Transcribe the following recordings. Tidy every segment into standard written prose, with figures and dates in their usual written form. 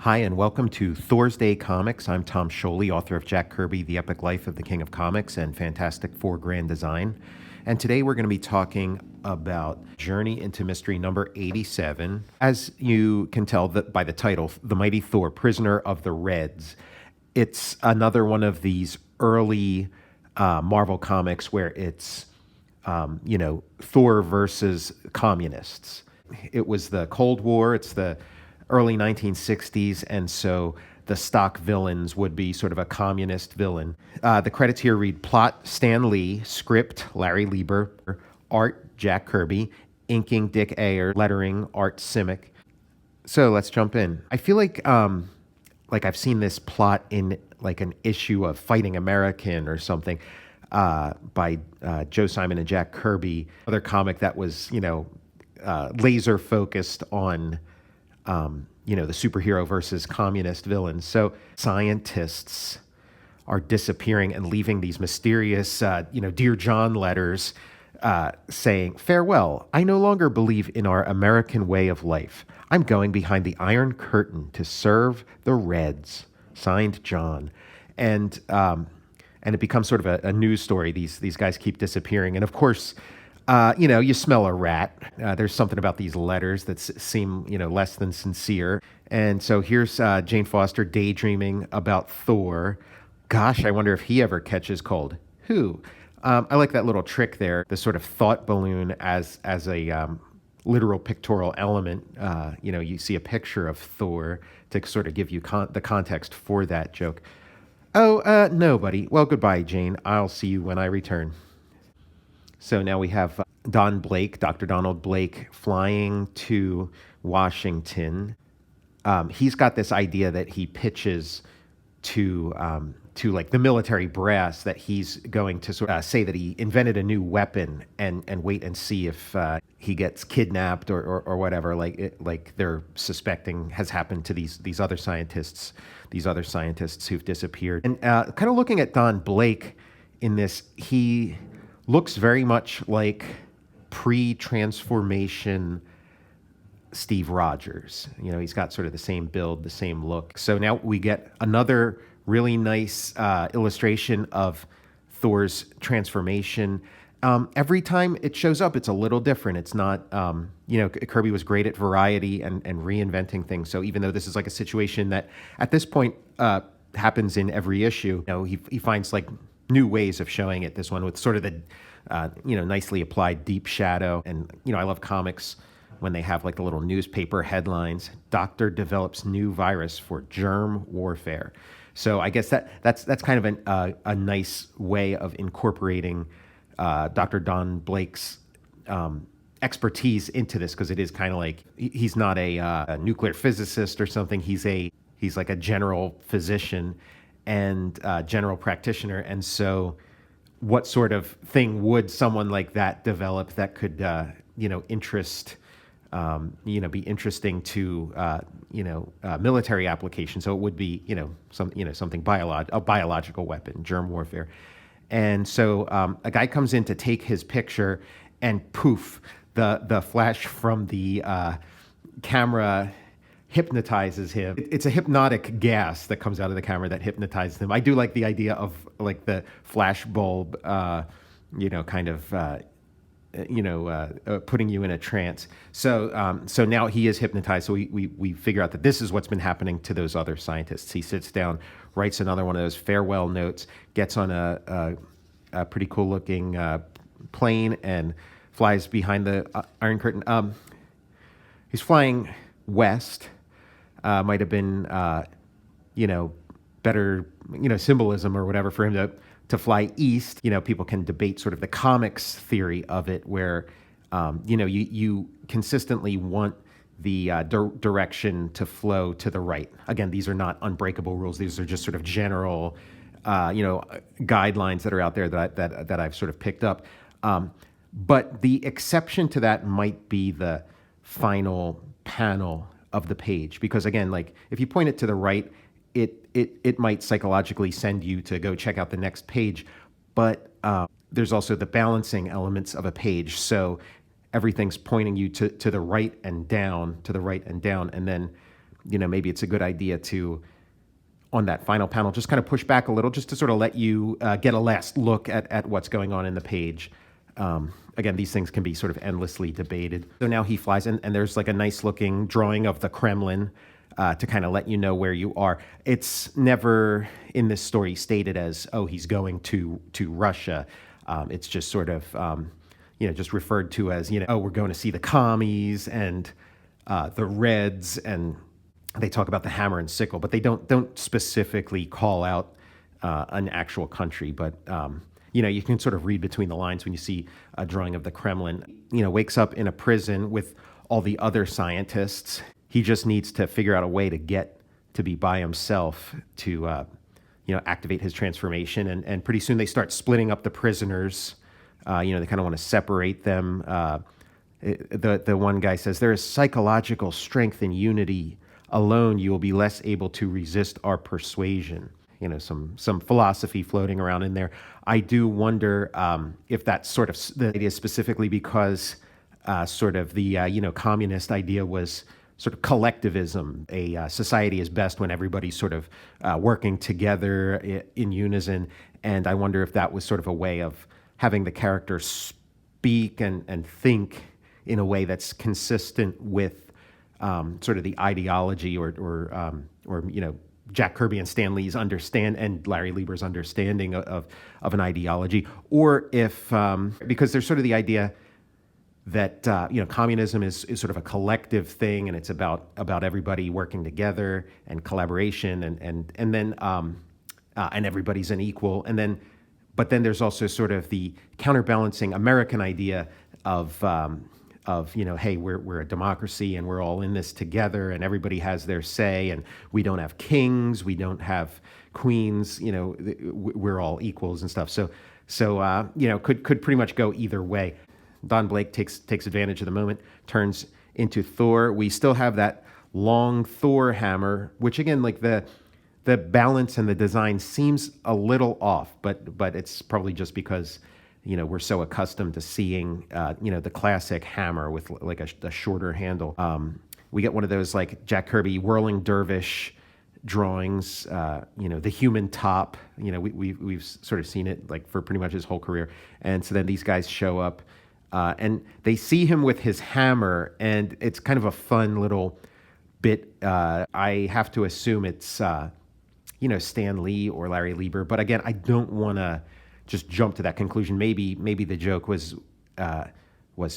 Hi, and welcome to THORsday Comics. I'm Tom Scioli, author of Jack Kirby, The Epic Life of the King of Comics, and Fantastic Four Grand Design. And today we're going to be talking about Journey into Mystery number 87. As you can tell by the title, The Mighty Thor, Prisoner of the Reds. It's another one of these early Marvel comics where it's, Thor versus communists. It was the Cold War. It's the early 1960s, and so the stock villains would be sort of a communist villain. The credits here read plot Stan Lee, script Larry Lieber, art Jack Kirby, inking Dick Ayer, lettering Art Simic. So let's jump in. I feel like I've seen this plot in like an issue of Fighting American or something by Joe Simon and Jack Kirby, other comic that was laser focused on the superhero versus communist villains. So scientists are disappearing and leaving these mysterious, Dear John letters saying, "Farewell, I no longer believe in our American way of life. I'm going behind the Iron Curtain to serve the Reds." Signed, John. And it becomes sort of a news story. These guys keep disappearing. And of course, you smell a rat. There's something about these letters that seem, less than sincere. And so here's Jane Foster daydreaming about Thor. Gosh, I wonder if he ever catches cold. Who? I like that little trick there, the sort of thought balloon as a literal pictorial element. You see a picture of Thor to sort of give you the context for that joke. Oh, no, buddy. Well, goodbye, Jane. I'll see you when I return. So now we have Dr. Donald Blake, flying to Washington. He's got this idea that he pitches to like the military brass, that he's going to sort of say that he invented a new weapon and wait and see if he gets kidnapped or whatever, like they're suspecting has happened to these other scientists who've disappeared. And kind of looking at Don Blake in this, he looks very much like pre-transformation Steve Rogers. He's got sort of the same build, the same look. So now we get another really nice illustration of Thor's transformation. Every time it shows up, it's a little different. It's not, Kirby was great at variety and reinventing things. So even though this is like a situation that at this point happens in every issue, he finds like new ways of showing it. This one with sort of the, nicely applied deep shadow. And, I love comics when they have like the little newspaper headlines. Doctor develops new virus for germ warfare. So I guess that's kind of a nice way of incorporating Dr. Don Blake's expertise into this, because it is kind of like he's not a nuclear physicist or something. He's like a general physician and general practitioner. And so what sort of thing would someone like that develop that could, interest, be interesting to, military application? So it would be, something a biological weapon, germ warfare. And so a guy comes in to take his picture, and poof, the flash from the camera hypnotizes him. It's a hypnotic gas that comes out of the camera that hypnotizes him. I do like the idea of like the flash bulb, putting you in a trance. So now he is hypnotized. So we figure out that this is what's been happening to those other scientists. He sits down, writes another one of those farewell notes, gets on a pretty cool looking plane, and flies behind the Iron Curtain. He's flying west. Might have been, better, symbolism or whatever for him to fly east. People can debate sort of the comics theory of it, where, you consistently want the direction to flow to the right. Again, these are not unbreakable rules. These are just sort of general, guidelines that are out there that I've sort of picked up. But the exception to that might be the final panel of the page, because again, like if you point it to the right, it might psychologically send you to go check out the next page. But there's also the balancing elements of a page. So everything's pointing you to the right and down, to the right and down. And then maybe it's a good idea to, on that final panel, just kind of push back a little, just to sort of let you get a last look at what's going on in the page. Again, these things can be sort of endlessly debated. So now he flies, and there's like a nice looking drawing of the Kremlin to kind of let you know where you are. It's never in this story stated as, oh, he's going to Russia. It's just sort of, just referred to as, oh, we're going to see the commies and the Reds, and they talk about the hammer and sickle, but they don't specifically call out an actual country. But you can sort of read between the lines when you see a drawing of the Kremlin. Wakes up in a prison with all the other scientists. He just needs to figure out a way to get to be by himself to activate his transformation. And pretty soon they start splitting up the prisoners. They kind of want to separate them. The one guy says, "There is psychological strength in unity. Alone, you will be less able to resist our persuasion." Some philosophy floating around in there. I do wonder if that's sort of the idea specifically because sort of the communist idea was sort of collectivism. A society is best when everybody's sort of working together in unison. And I wonder if that was sort of a way of having the character speak and think in a way that's consistent with sort of the ideology or Jack Kirby and Stan Lee's and Larry Lieber's understanding of an ideology, or if because there's sort of the idea that communism is sort of a collective thing, and it's about everybody working together and collaboration, and then everybody's an equal, but then there's also sort of the counterbalancing American idea of hey, we're a democracy and we're all in this together and everybody has their say and we don't have kings, we don't have queens, we're all equals and stuff. So could pretty much go either way. Don Blake takes advantage of the moment, turns into Thor. We still have that long Thor hammer, which again, like the balance and the design seems a little off, but it's probably just because we're so accustomed to seeing, the classic hammer with like a shorter handle. We get one of those like Jack Kirby whirling dervish drawings, the human top. We've sort of seen it like for pretty much his whole career. And so then these guys show up and they see him with his hammer, and it's kind of a fun little bit. I have to assume it's, Stan Lee or Larry Lieber. But again, I don't want to just jump to that conclusion. Maybe the joke was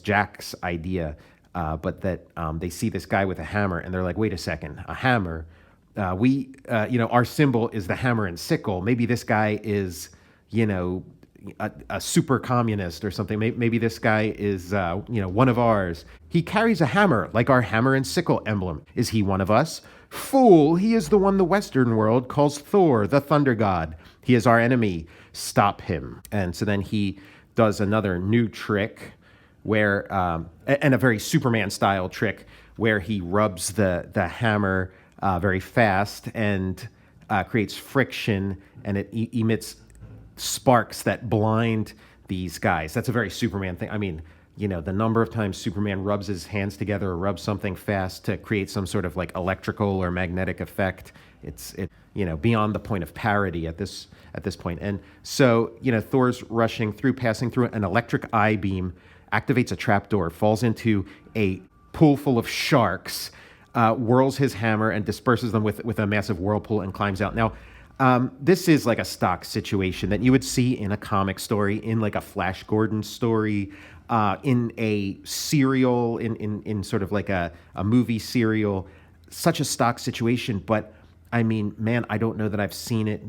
Jack's idea, but that they see this guy with a hammer and they're like, wait a second, a hammer? Our symbol is the hammer and sickle. Maybe this guy is, a super communist or something. Maybe this guy is, one of ours. He carries a hammer like our hammer and sickle emblem. Is he one of us? Fool, he is the one the Western world calls Thor, the thunder god. He is our enemy. Stop him. And so then he does another new trick where, and a very Superman style trick where he rubs the hammer very fast and creates friction, and it emits sparks that blind these guys. That's a very Superman thing. I mean, the number of times Superman rubs his hands together or rubs something fast to create some sort of like electrical or magnetic effect. It's beyond the point of parody at this point. And so, Thor's rushing through, passing through an electric eye beam, activates a trapdoor, falls into a pool full of sharks, whirls his hammer and disperses them with a massive whirlpool and climbs out. Now, this is like a stock situation that you would see in a comic story, in like a Flash Gordon story, in a serial, in sort of like a movie serial. Such a stock situation, but I mean, man, I don't know that I've seen it,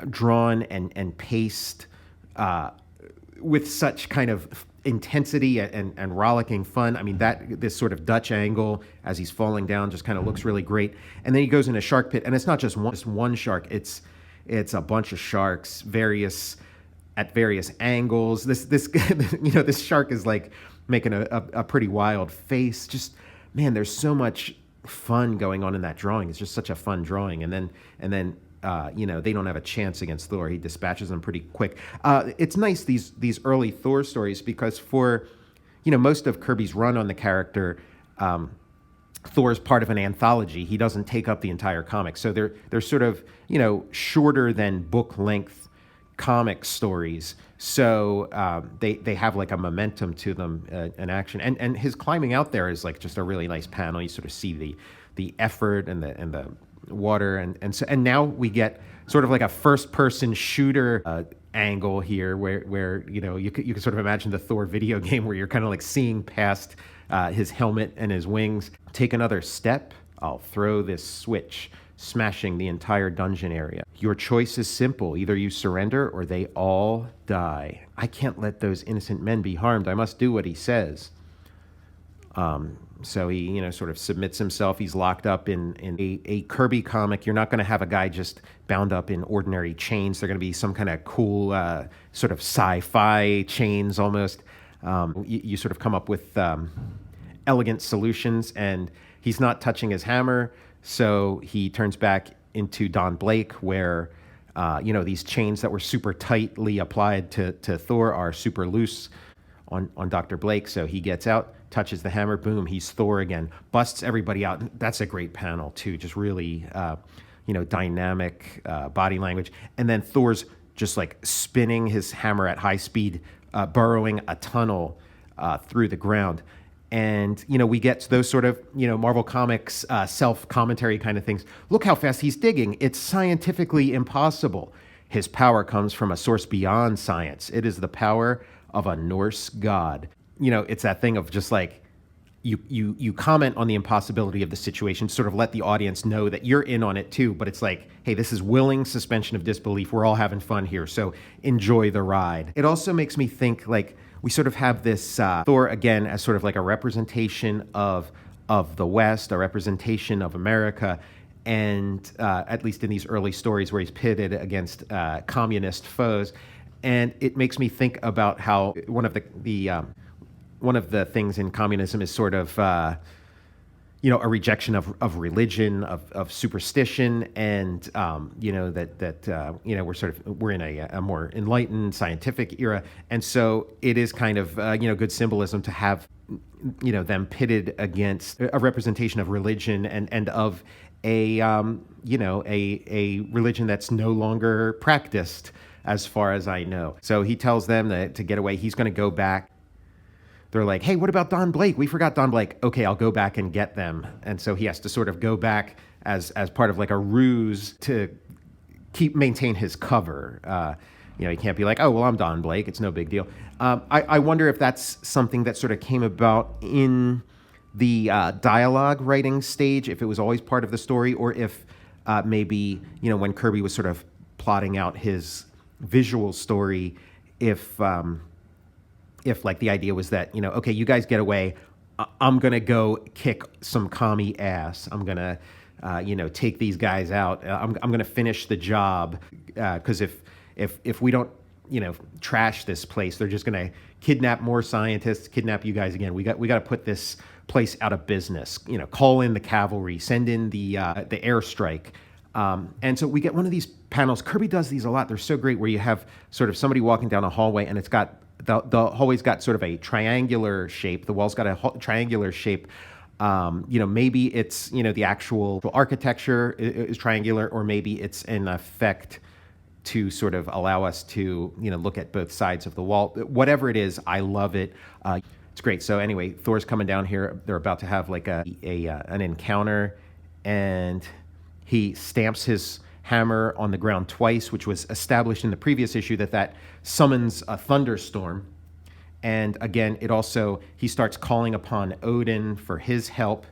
drawn and paced with such kind of intensity and rollicking fun. I mean, this sort of Dutch angle as he's falling down just kind of looks really great. And then he goes in a shark pit, and it's not just one shark. It's a bunch of sharks, at various angles. This shark is like making a pretty wild face. Just, man, there's so much fun going on in that drawing. It's just such a fun drawing. And then they don't have a chance against Thor. He dispatches them pretty quick. It's nice, these early Thor stories, because for most of Kirby's run on the character, Thor's part of an anthology. He doesn't take up the entire comic. So they're sort of, shorter than book length comic stories. So they have like a momentum to them, an action. And his climbing out there is like just a really nice panel. You sort of see the effort and the water, and now we get sort of like a first person shooter angle here, where you could sort of imagine the Thor video game where you're kind of like seeing past his helmet and his wings. Take another step, I'll throw this switch, smashing the entire dungeon area. Your choice is simple. Either you surrender or they all die. I can't let those innocent men be harmed. I must do what he says. So he, sort of submits himself. He's locked up in a Kirby comic. You're not going to have a guy just bound up in ordinary chains. They're going to be some kind of cool sort of sci-fi chains almost. You sort of come up with elegant solutions, and he's not touching his hammer, so he turns back into Don Blake, where these chains that were super tightly applied to Thor are super loose on Dr. Blake. So he gets out, touches the hammer, boom, he's Thor again, busts everybody out. That's a great panel too, just really dynamic body language. And then Thor's just like spinning his hammer at high speed, burrowing a tunnel through the ground. And, we get to those sort of, Marvel Comics self-commentary kind of things. Look how fast he's digging. It's scientifically impossible. His power comes from a source beyond science. It is the power of a Norse god. It's that thing of just like, you comment on the impossibility of the situation, sort of let the audience know that you're in on it too, but it's like, hey, this is willing suspension of disbelief. We're all having fun here, so enjoy the ride. It also makes me think like, we sort of have this Thor again as sort of like a representation of the West, a representation of America, and at least in these early stories where he's pitted against communist foes. And it makes me think about how one of the things in communism is sort of a rejection of religion, of superstition, and we're in a more enlightened scientific era, and so it is kind of good symbolism to have them pitted against a representation of religion and of a religion that's no longer practiced, as far as I know. So he tells them that to get away, he's going to go back. They're like, hey, what about Don Blake? We forgot Don Blake. Okay, I'll go back and get them. And so he has to sort of go back as part of like a ruse to maintain his cover. He can't be like, oh, well, I'm Don Blake. It's no big deal. I wonder if that's something that sort of came about in the dialogue writing stage, if it was always part of the story, or if maybe, when Kirby was sort of plotting out his visual story, if like the idea was that, okay, you guys get away, I'm going to go kick some commie ass. I'm going to, take these guys out. I'm going to finish the job, because if we don't, trash this place, they're just going to kidnap more scientists, kidnap you guys again. We got to put this place out of business. Call in the cavalry, send in the airstrike. And so we get one of these panels. Kirby does these a lot. They're so great, where you have sort of somebody walking down a hallway, and it's got the hallway's got sort of a triangular shape. The wall's got a triangular shape. Maybe it's, the actual architecture is triangular, or maybe it's an effect to sort of allow us to, look at both sides of the wall. Whatever it is, I love it. It's great. So anyway, Thor's coming down here. They're about to have like an encounter, and he stamps his hammer on the ground twice, which was established in the previous issue that summons a thunderstorm. And again, he starts calling upon Odin for his help,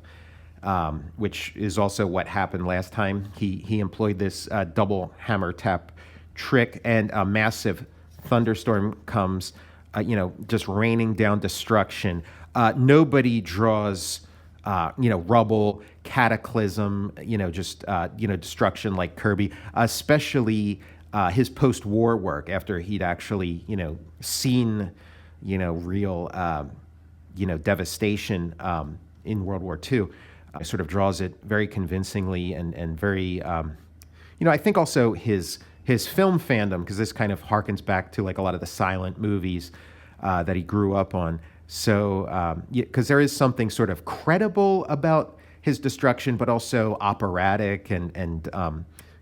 which is also what happened last time. He employed this double hammer tap trick, and a massive thunderstorm comes, just raining down destruction. Nobody draws rubble, cataclysm, destruction like Kirby, especially his post-war work after he'd actually, seen, real, devastation in World War II. Sort of draws it very convincingly and very, I think also his film fandom, because this kind of harkens back to like a lot of the silent movies that he grew up on. So, because there is something sort of credible about his destruction, but also operatic and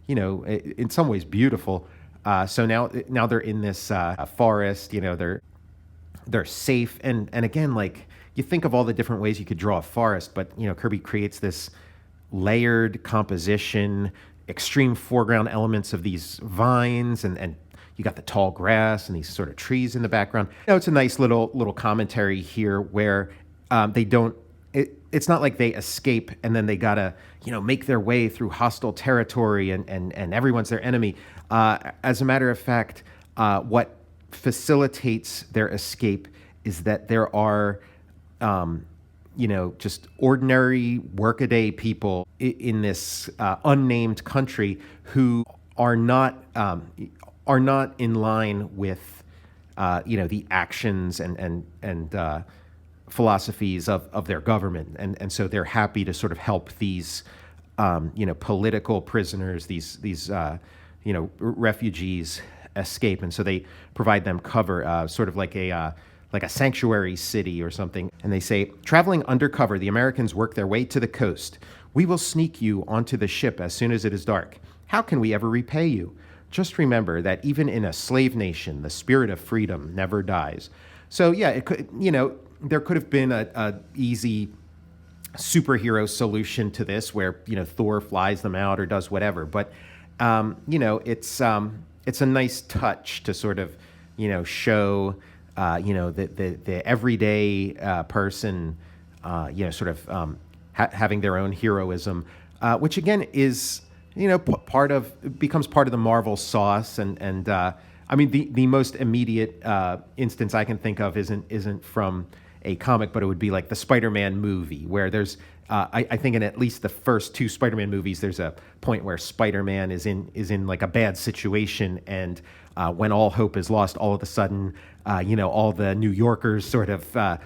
in some ways beautiful. So now they're in this forest. They're safe, and again, like, you think of all the different ways you could draw a forest, but Kirby creates this layered composition, extreme foreground elements of these vines, and you got the tall grass and these sort of trees in the background. It's a nice little commentary here where they don't. It's not like they escape and then they gotta make their way through hostile territory and everyone's their enemy. As a matter of fact, what facilitates their escape is that there are just ordinary workaday people in this unnamed country who are not in line with the actions and philosophies of their government, and so they're happy to sort of help these political prisoners, these refugees escape, and so they provide them cover, sort of like a sanctuary city or something. And they say, traveling undercover, the Americans work their way to the coast. We will sneak you onto the ship as soon as it is dark. How can we ever repay you? Just remember that even in a slave nation, the spirit of freedom never dies. So yeah, it could, there could have been a easy superhero solution to this where Thor flies them out or does whatever, but it's a nice touch to sort of show the everyday person sort of having their own heroism, which again is becomes part of the Marvel sauce, and I mean the most immediate instance I can think of isn't from a comic, but it would be like the Spider-Man movie, where there's I think in at least the first two Spider-Man movies, there's a point where Spider-Man is in like a bad situation, and when all hope is lost, all of a sudden, all the New Yorkers sort of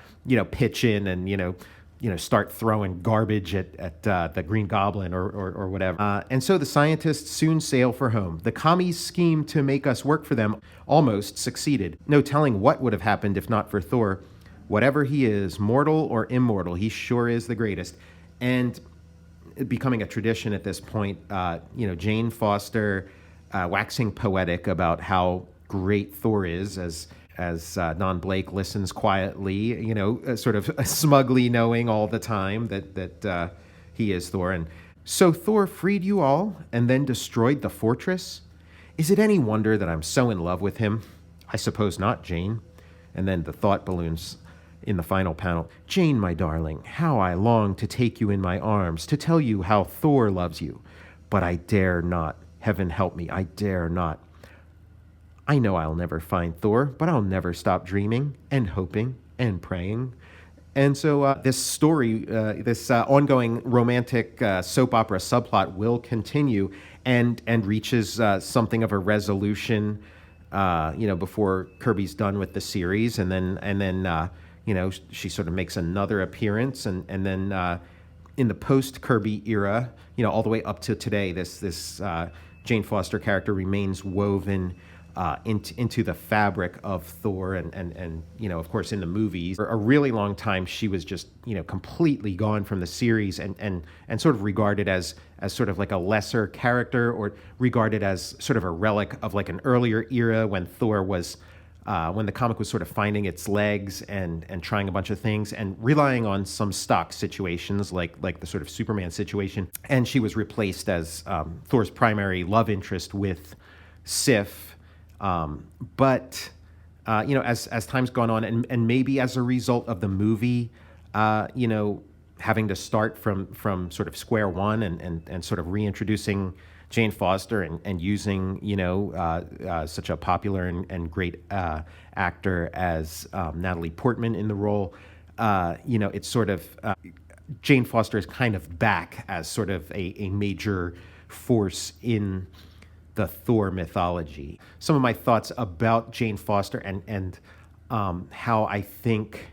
pitch in and start throwing garbage at the Green Goblin or whatever. And so the scientists soon sail for home. The commies' scheme to make us work for them almost succeeded. No telling what would have happened if not for Thor. Whatever he is, mortal or immortal, he sure is the greatest. And becoming a tradition at this point, Jane Foster waxing poetic about how great Thor is as Don Blake listens quietly, sort of smugly knowing all the time that he is Thor. And so Thor freed you all and then destroyed the fortress? Is it any wonder that I'm so in love with him? I suppose not, Jane. And then the thought balloons in the final panel. Jane, my darling, how I long to take you in my arms, to tell you how Thor loves you. But I dare not. Heaven help me, I dare not. I know I'll never find Thor, but I'll never stop dreaming and hoping and praying. And so this story, this ongoing romantic soap opera subplot will continue and reaches something of a resolution, before Kirby's done with the series, and then she sort of makes another appearance, and then in the post-Kirby era, all the way up to today, this Jane Foster character remains woven into the fabric of Thor, and of course in the movies. For a really long time, she was just completely gone from the series, and sort of regarded as sort of like a lesser character, or regarded as sort of a relic of like an earlier era when Thor was. When the comic was sort of finding its legs and trying a bunch of things and relying on some stock situations like the sort of Superman situation. And she was replaced as Thor's primary love interest with Sif. But as time's gone on, and maybe as a result of the movie, having to start from sort of square one and sort of reintroducing Jane Foster and using such a popular and great actor as Natalie Portman in the role, it's sort of Jane Foster is kind of back as sort of a major force in the Thor mythology. Some of my thoughts about Jane Foster and how I think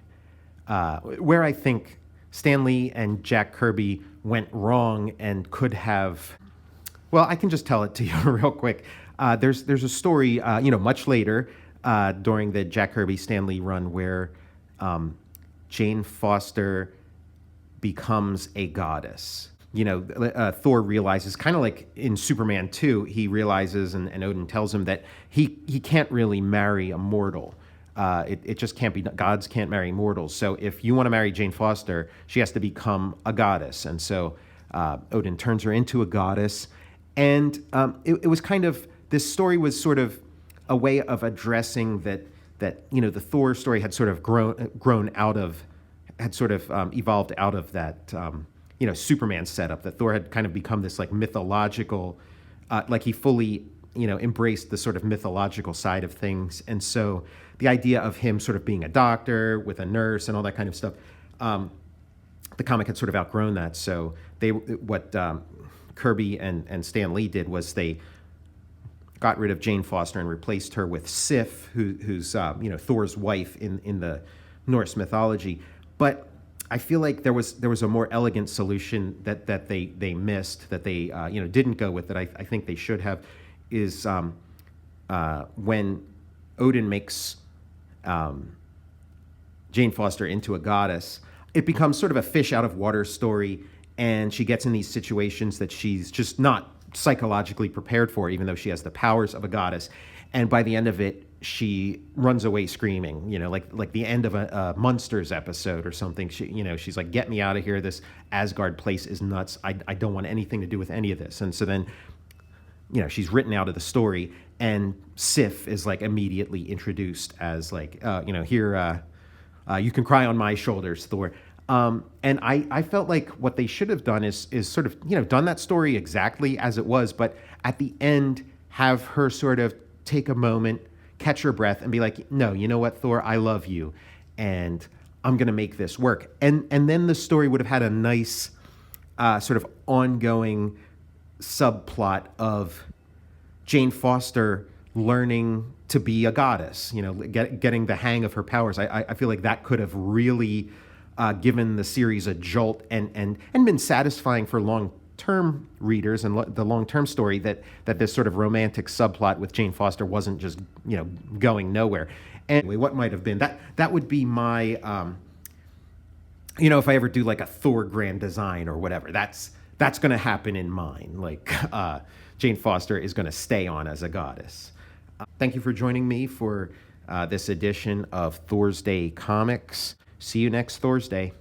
where I think Stan Lee and Jack Kirby went wrong and could have. Well, I can just tell it to you real quick. There's a story, much later during the Jack Kirby Stan Lee run where Jane Foster becomes a goddess. Thor realizes, kind of like in Superman 2, he realizes, and Odin tells him that he can't really marry a mortal. It just can't be, gods can't marry mortals. So if you want to marry Jane Foster, she has to become a goddess. And so Odin turns her into a goddess. And it was kind of, this story was sort of a way of addressing that the Thor story had sort of grown out of, had sort of evolved out of that, Superman setup, that Thor had kind of become this like mythological, like he fully, embraced the sort of mythological side of things. And so the idea of him sort of being a doctor with a nurse and all that kind of stuff, the comic had sort of outgrown that. So what Kirby and Stan Lee did was they got rid of Jane Foster and replaced her with Sif, who's Thor's wife in the Norse mythology. But I feel like there was a more elegant solution that they missed, that they didn't go with, that I think they should have, is when Odin makes Jane Foster into a goddess, it becomes sort of a fish out of water story, and she gets in these situations that she's just not psychologically prepared for, even though she has the powers of a goddess. And by the end of it, she runs away screaming, like the end of a Munsters episode or something. She's like, "Get me out of here. This Asgard place is nuts. I don't want anything to do with any of this." And so then, she's written out of the story, and Sif is like immediately introduced as like, here, you can cry on my shoulders, Thor. And I felt like what they should have done is sort of, done that story exactly as it was, but at the end, have her sort of take a moment, catch her breath, and be like, "No, you know what, Thor, I love you, and I'm going to make this work." And then the story would have had a nice sort of ongoing subplot of Jane Foster learning to be a goddess, getting the hang of her powers. I feel like that could have really given the series a jolt and been satisfying for long-term readers and the long-term story, that this sort of romantic subplot with Jane Foster wasn't just, going nowhere. Anyway, what might have been, that would be my, if I ever do like a Thor grand design or whatever, that's going to happen in mine. Like Jane Foster is going to stay on as a goddess. Thank you for joining me for this edition of THORsday Comics. See you next THORsday.